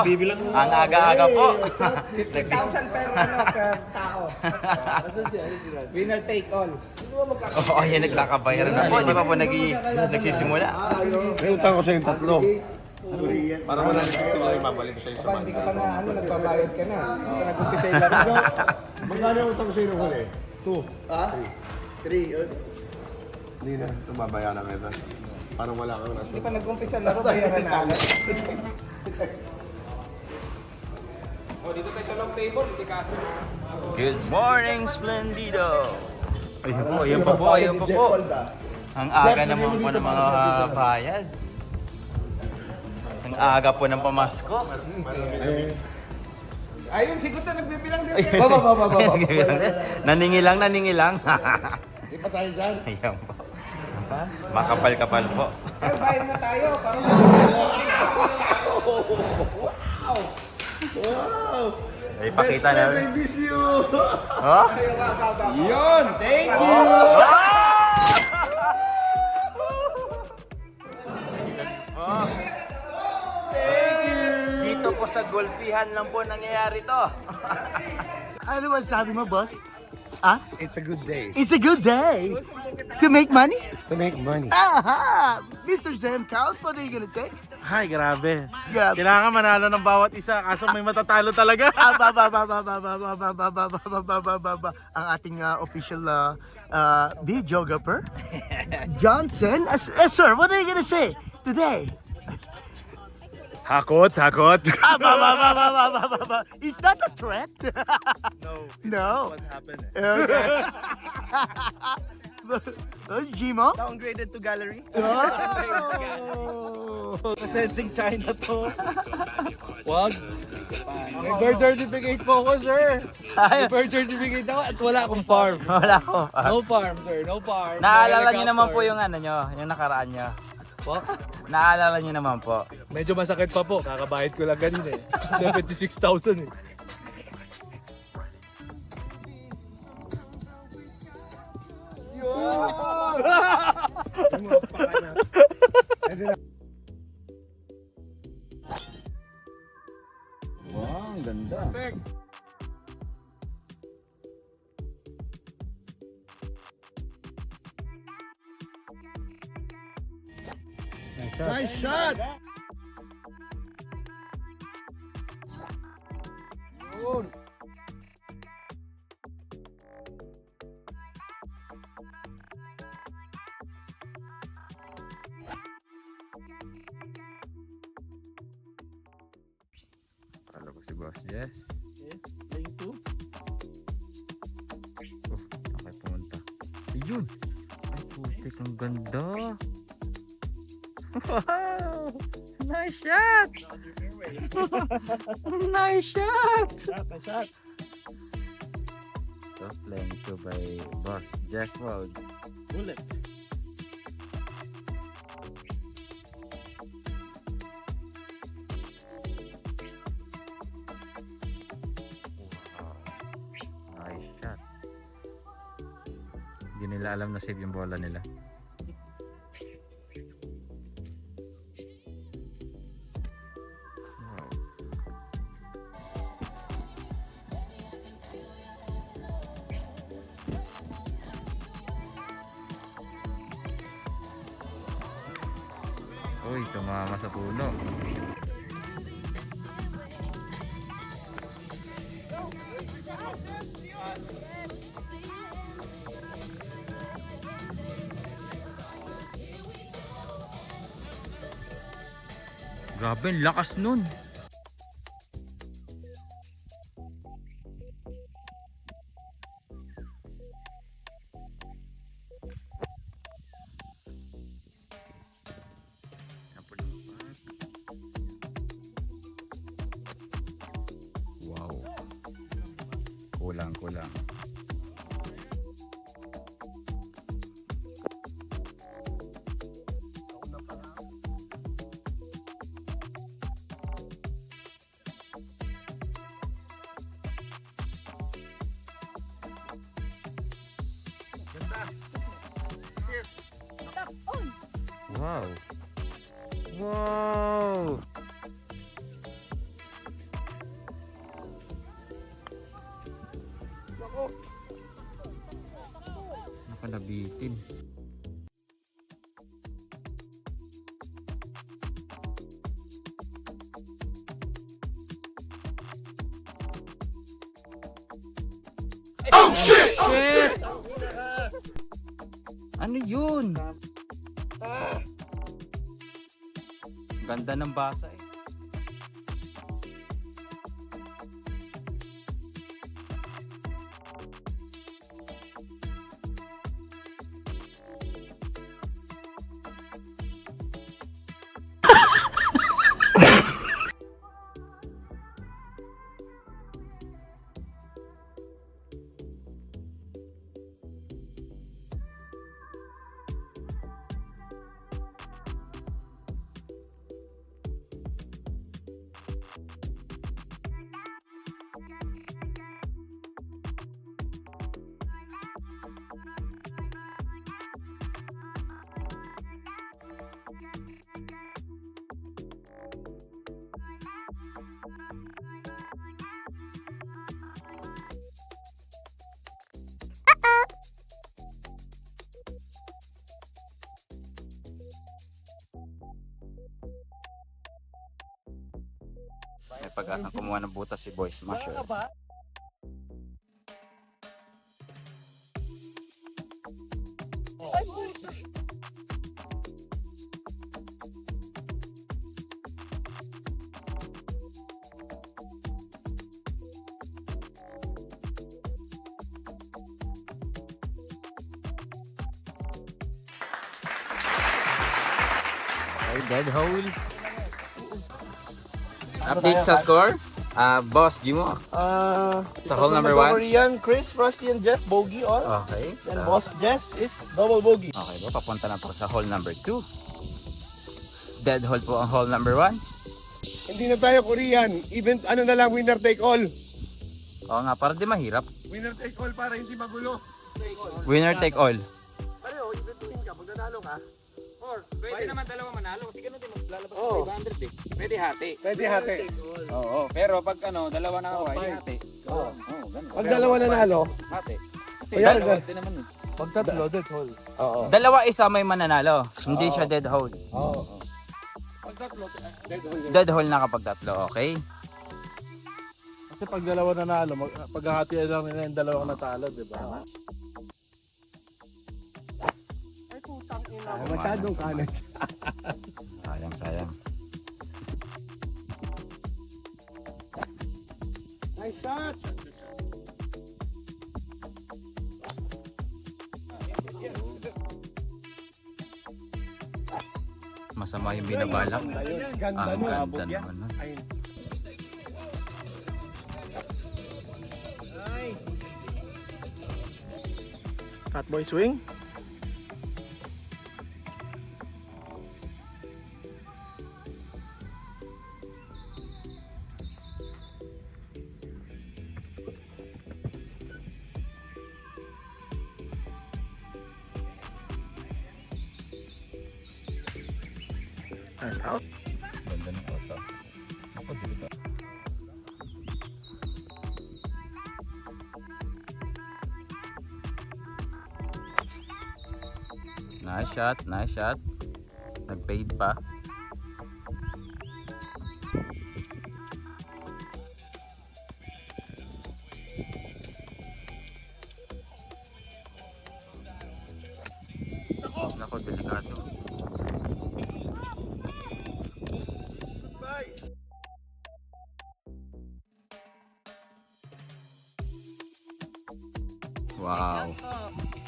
Ang aga-aga po. 50,000 per tao. Winner take all. Oo, ayan, nagkakabayaran na po. Di ba po nagsisimula? May utang ko sa yung tatlo. Para wala na siya tuloy, mabalik sa Aba, hindi ka pa na nagbabayad ka na. Hindi ka nag-umpisa yung laro. Magkano yung utang ko sa yung huli? 2. Ha? 3. Hindi na, tumabayaran kita. Parang wala kang Hindi pa nag-umpisa yung laro, bayaran na agad. Good morning, Splendido! Ayun pa po. Ang aga naman po ng mga bayad. Ang aga po ng pamasko. Ayun, sigot na nagbibilang din. Baba. Naningilang. Hindi pa tayo dyan. Ayan po. Makapal-kapal po. Ay, bayad na tayo. Parang Wow! Ay, pakita Best friend, na. I miss you! Oh? yun, thank you! Oh. Dito po sa Golfihan lang po nangyayari to. Ano ba sabi mo, boss? Ah? It's a good day. It's a good day to make money? To make money. Aha! Mr. Sam Cows, what are you gonna say? Ay, grabe. Grabe. Kailangan manalo ng bawat isa kaso may matatalo talaga. Ang ating official videographer, Johnson. Sir, what are you gonna say today? Hakot. Is that a threat? No. No. What happened? Okay. Jimo? Downgraded to gallery. Oh. Sensing China to. Wag. May birth certificate po ko, sir. May birth certificate ako at wala akong farm. Wala ko. No farm, sir. No farm. Naalala niyo naman po yung ano nyo, yung nakaraan nyo. Po? Naalala niyo naman po. Medyo masakit pa po. Kakabayad ko lang kanina eh. 76,000 eh. Wow, ang ganda. Nice shot! Kala ko si Boss Jess. Lane 2. Oh, okay pumunta. Ayun! Ay, putik, ang ganda. Wow! Nice shot! Nice shot! Shot. So, playing to by Boss Jess World. Bullet. Nice shot. Hindi nila alam na save yung bola nila. Wow. Uy, tumama sa puno. Grabe, ang lakas nun. Wow. Kulang. Wow. Wow. Baka nabitin. Oh shit! Shit! Ano yun? Ganda ng basa eh. May pag-asang kumuha ng butas si Boy Smasher. Okay, dead hole. Update sa score? Boss Jimo. Sa hole number 1? Korean, Chris, Rusty, and Jeff, bogey all. Okay. And So, Boss Jess is double bogey. okay po, papunta na po sa hole number 2. Dead hole po ang hole number 1. Hindi na tayo Korean. Even ano na lang, winner take all. Oo nga, para di mahirap. Winner take all para hindi magulo. Winner take all. Pareho, ibentuhin ka. Pag nanalo ka, Pwede naman dalawa manalo kasi ganun din maglalabas Oo. ng 500 eh. Pwede hati. Pwede hati. Oo, pero pag ano, dalawa na ako, ay hati. Oo, ganun. Pag dalawa nanalo, Hati. Kasi Ayan, dalawa gan- din naman eh. pag tatlo, dead hole. oo. Dalawa isa may mananalo. Hindi siya dead hole. Oo. Pag tatlo, dead hole. Dead hole na kapag tatlo, okay? Kasi pag dalawa nanalo, paghahati lang nila yung dalawang natalo, di ba? Ay, putang ina. Masyadong kanan. Sayang, sayang. Nice shot! Masama yung binabalak. Ganda Ang nun. ganda naman. No? Fatboy swing. Nice out. Ganda ng auto. Ako dito. Nice shot, nice shot. Nag-fade pa. Nako, delikado. Wow.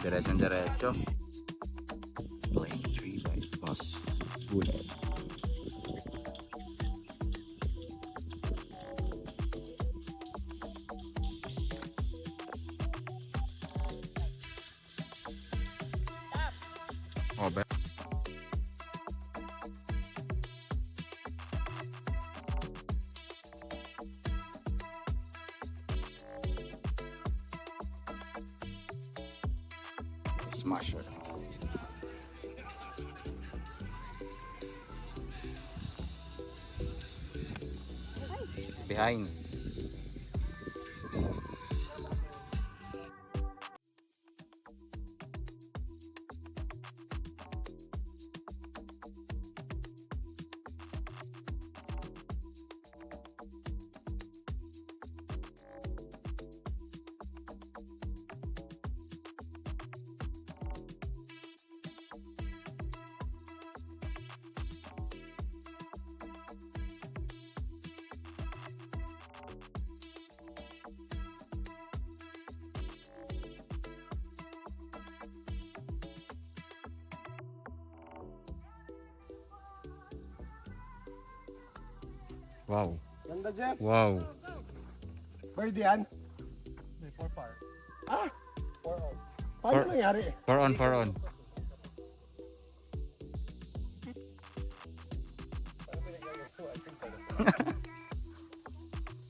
Diretso. Playing 3 right plus bullet. Oh, Smasher. Behind. Wow. Ganda, Jeff. Wow. Bird yan. May 4 par. Ah, 4 on. paano For- nangyari? 4 on, 4 on.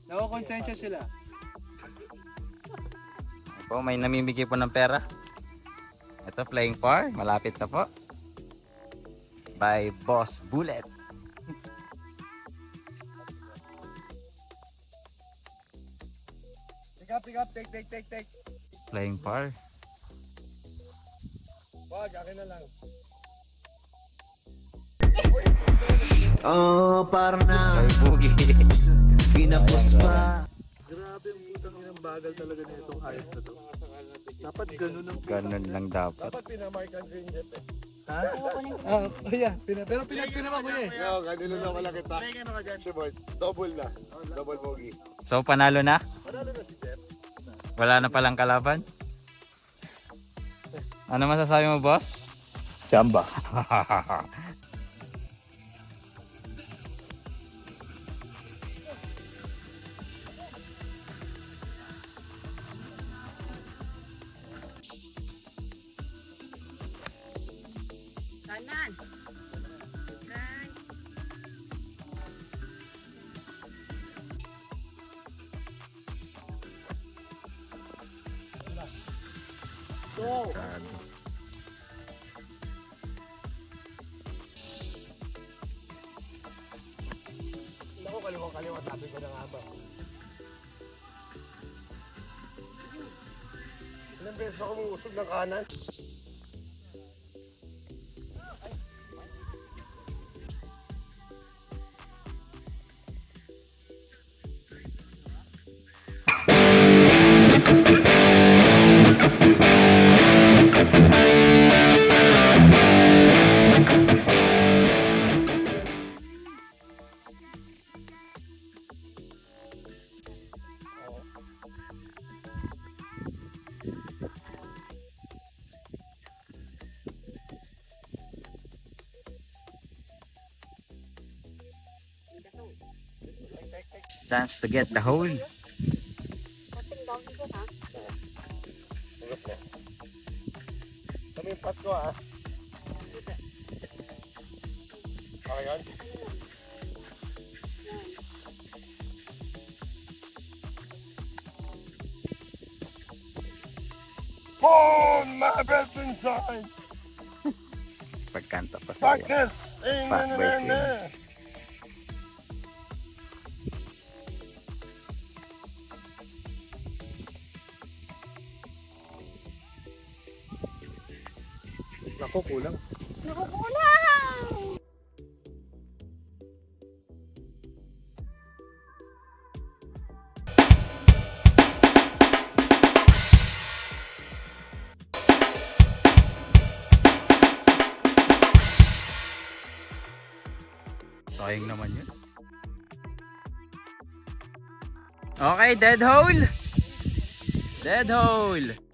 Nakakonsensya sila. Po, may namimigay po ng pera. Ito, playing par. Malapit na po. By Boss Bullet. Pick up, take. Playing par. Wag, akin na lang. Oh, parang na Ay, bugi. kinapos pa. Grabe ang putang inang bagal talaga na itong hayop na to. Dapat ganun ang Ganun lang dapat. Dapat pinamarkan ko yung Jeff eh. Ha? Yeah. Pero pinama ko eh. Yo, ganun na wala kita. Shibot, double na. Double bogey. So, panalo na? Panalo na si Jeff. Wala na palang kalaban? Ano masasabi mo, boss? Chamba. Kanan. Kan. Naku, kaliwa. Sabi ko na nga ba. Ilang beses ako umusog ng kanan. Chance to get the hole. Kami yung pat ko ah. Okay yan? Phone! My best friend sign! Pagkanta pa Fuck sa'yo. this! Eh, Fuck na. this. Naku, kulang. Nakukulang! Sayang naman yun. Okay, dead hole. Dead hole.